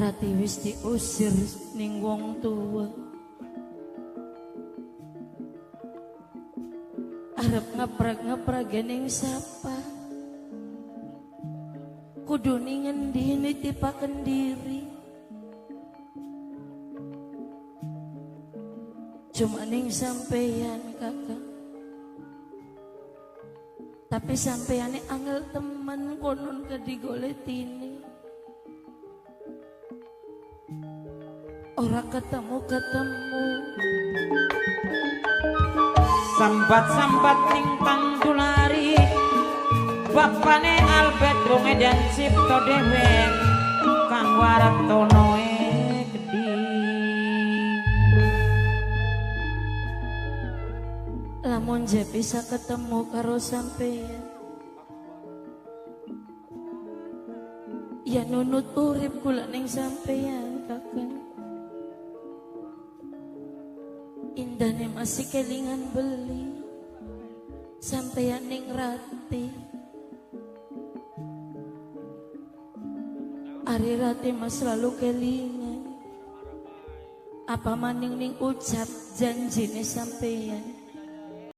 Rati wis diusir ning wong tua. Arep ngeprak-ngeprak ning sapa. Kudu ning ngendi nitipaken diri. Cuma ning sampeyan kakak. Tapi sampeyane angel temen konon kedigoletini. Ora ketemu-ketemu. Sambat-sambat ning pangdulari bapane Albert Runge dan Cipto Dewe Kang Waratono gede. Lamun je bisa ketemu karo sampeyan, ya nunut urip kula ning sampeyan kakak. Indahnya masih kelingan beli sampeyan ning Rati. Ari Rati mas selalu kelingan apa maning ning ucap janjine sampeyan.